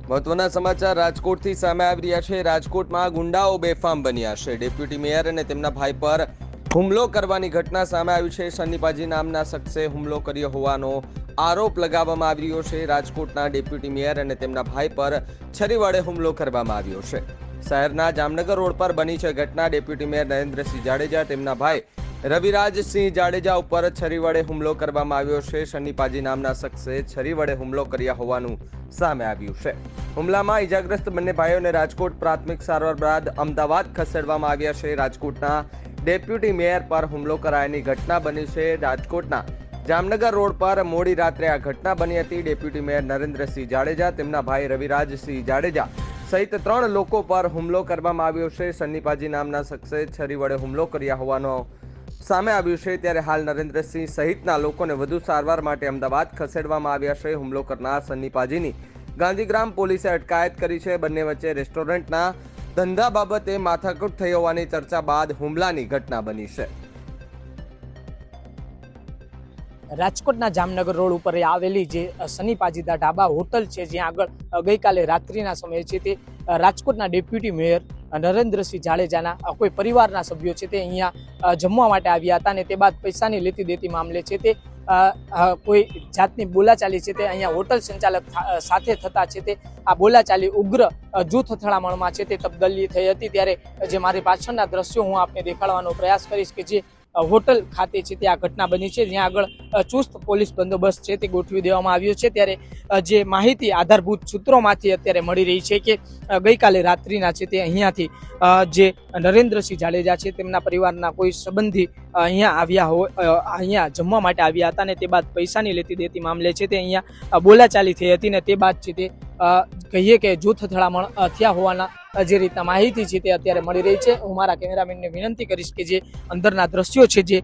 મહત્વના સમાચાર રાજકોટથી સામે આવી રહ્યા છે। રાજકોટમાં ગુંડાઓ બેફામ બન્યા છે। ડેપ્યુટી મેયર અને તેમના ભાઈ પર હુમલો કરવાની ઘટના સામે આવી છે। સન્નીપાજી નામના શખ્સે હુમલો કર્યો હોવાનો આરોપ લગાવવામાં આવી રહ્યો છે। રાજકોટના ડેપ્યુટી મેયર અને તેમના ભાઈ પર છરી વડે હુમલો કરવામાં આવ્યો છે। શહેરના જામનગર રોડ પર બની છે ઘટના। ડેપ્યુટી મેયર નરેન્દ્રસિંહ જાડેજા તેમના ભાઈ રવિરાજસિંહ જાડેજા ઉપર છરી વડે હુમલો કરવામાં આવ્યો છે। સન્નીપાજી નામના શખ્સે છરી વડે હુમલો કર્યા હોવાનું સામે આવ્યું છે। હુમલામાં ઈજાગ્રસ્ત બંને ભાઈઓને રાજકોટ પ્રાથમિક સારવાર બાદ અમદાવાદ ખસેડવામાં આવ્યા છે। રાજકોટના ડેપ્યુટી મેયર પર હુમલો કરાયાની ઘટના બની છે। રાજકોટના જામનગર રોડ પર મોડી રાત્રે આ ઘટના બની હતી। ડેપ્યુટી મેયર નરેન્દ્રસિંહ જાડેજા તેમના ભાઈ રવિરાજસિંહ જાડેજા સહિત 3 લોકો પર હુમલો કરવામાં આવ્યો છે। સન્નીપાજી નામના શખ્સે છરી વડે હુમલો કર્યા હોવાનો સામે આવ્યું છે। ત્યારે હાલ નરેન્દ્રસિંહ સહિતના લોકોને વધુ સારવાર માટે અમદાવાદ ખસેડવામાં આવ્યા છે। હુમલો કરનાર સન્નીપાજીની ગાંધીગ્રામ પોલીસે અટકાયત કરી છે। બંને વચ્ચે રેસ્ટોરન્ટના ધંધા બાબતે માથાકૂટ થઈ હોવાની ચર્ચા બાદ હુમલાની ઘટના બની છે। રાજકોટના જામનગર રોડ ઉપર આવેલી જે સન્નીપાજીદા ઢાબા હોટલ છે, જ્યાં આગળ ગઈકાલે રાત્રિના સમયે છે તે રાજકોટના ડેપ્યુટી મેયર નરેન્દ્રસિંહ જાડેજાના કોઈ પરિવારના સભ્યો છે તે અહીંયા જમવા માટે આવ્યા હતા અને તે બાદ પૈસાની લેતી દેતી મામલે છે તે કોઈ જાતની બોલાચાલી છે તે અહીંયા હોટલ સંચાલક સાથે થતા છે તે આ બોલાચાલી ઉગ્ર જૂથ અથડામણમાં છે તે તબદીલી થઈ હતી। ત્યારે જે મારી પાછળના દ્રશ્યો હું આપને દેખાડવાનો પ્રયાસ કરીશ કે જે હોટલ ખાતે છે તે આ ઘટના બની છે, જ્યાં આગળ ચુસ્ત પોલીસ બંદોબસ્ત છે તે ગોઠવી દેવામાં આવ્યો છે। ત્યારે જે માહિતી આધારભૂત સૂત્રોમાંથી અત્યારે મળી રહી છે કે ગઈકાલે રાત્રિના છે તે અહીંયાથી જે નરેન્દ્રસિંહ જાડેજા છે તેમના પરિવારના કોઈ સંબંધી અહીંયા આવ્યા હોય, અહીંયા જમવા માટે આવ્યા હતા અને તે બાદ પૈસાની લેતી દેતી મામલે છે તે અહીંયા બોલાચાલી થઈ હતી ને તે બાદ છે તે કહીએ કે જૂથ અથડામણ થયા હોવાના જે રીતના માહિતી છે તે અત્યારે મળી રહી છે। હું મારા કેમેરામેનને વિનંતી કરીશ કે જે અંદરના દ્રશ્યો છે જે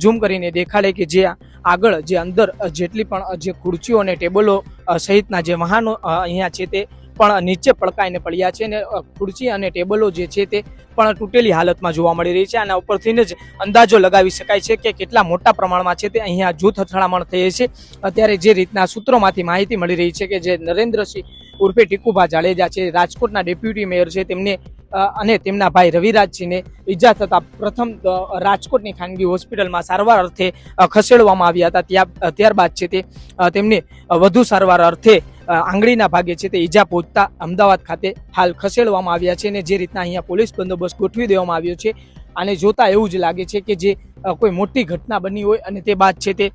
ઝૂમ કરીને દેખાડે કે જે આગળ જે અંદર જેટલી પણ જે ખુરશીઓ અને ટેબલો સહિતના જે વાહનો અહીંયા છે તે પણ નીચે પડકાઈને પડ્યા છે અને ખુરશી અને ટેબલો જે છે તે પણ તૂટેલી હાલતમાં જોવા મળી રહી છે। આના ઉપરથી જ અંદાજો લગાવી શકાય છે કે કેટલા મોટા પ્રમાણમાં છે તે અહીંયા જૂથ અથડામણ થઈ છે। અત્યારે જે રીતના સૂત્રોમાંથી માહિતી મળી રહી છે કે જે નરેન્દ્રસિંહ ઉર્ફે ટીકુભા જાડેજા છે, રાજકોટના ડેપ્યુટી મેયર છે, તેમને અને તેમના ભાઈ રવિરાજસિંહને ઈજા થતા પ્રથમ રાજકોટની ખાનગી હોસ્પિટલમાં સારવાર અર્થે ખસેડવામાં આવ્યા હતા। ત્યારબાદ છે તે તેમને વધુ સારવાર અર્થે આંગળીના ભાગે છે તે ઈજા પહોંચતા અમદાવાદ ખાતે હાલ ખસેડવામાં આવ્યા છે અને જે રીતના અહીંયા પોલીસ બંદોબસ્ત ગોઠવી દેવામાં આવ્યો છે, આને જોતા એવું જ લાગે છે કે જે કોઈ મોટી ઘટના બની હોય અને તે બાદ છે તે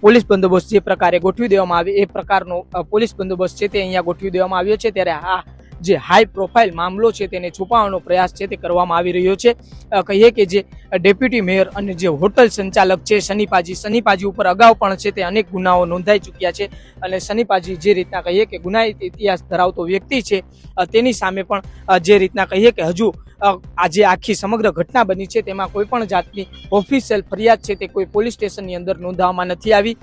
પોલીસ બંદોબસ્ત જે પ્રકારે ગોઠવી દેવામાં આવે એ પ્રકારનો પોલીસ બંદોબસ્ત છે તે અહીંયા ગોઠવી દેવામાં આવ્યો છે। ત્યારે આ જે હાઈ પ્રોફાઇલ મામલો છે તેને છુપાવવાનો પ્રયાસ છે તે કરવામાં આવી રહ્યો છે। કહીએ કે જે ડેપ્યુટી મેયર અને જે હોટલ સંચાલક છે સન્નીપાજી ઉપર અગાઉ પણ છે તે અનેક ગુનાઓ નોંધાઈ ચૂક્યા છે અને સન્નીપાજી જે રીતના કહીએ કે ગુનાહિત ઇતિહાસ ધરાવતો વ્યક્તિ છે તેની સામે પણ જે રીતના કહીએ કે હજુ આજે આખી સમગ્ર ઘટના બની છે તેમાં કોઈ પણ જાતની ઓફિશિયલ ફરિયાદ છે તે કોઈ પોલીસ સ્ટેશનની અંદર નોંધવામાં નથી આવી।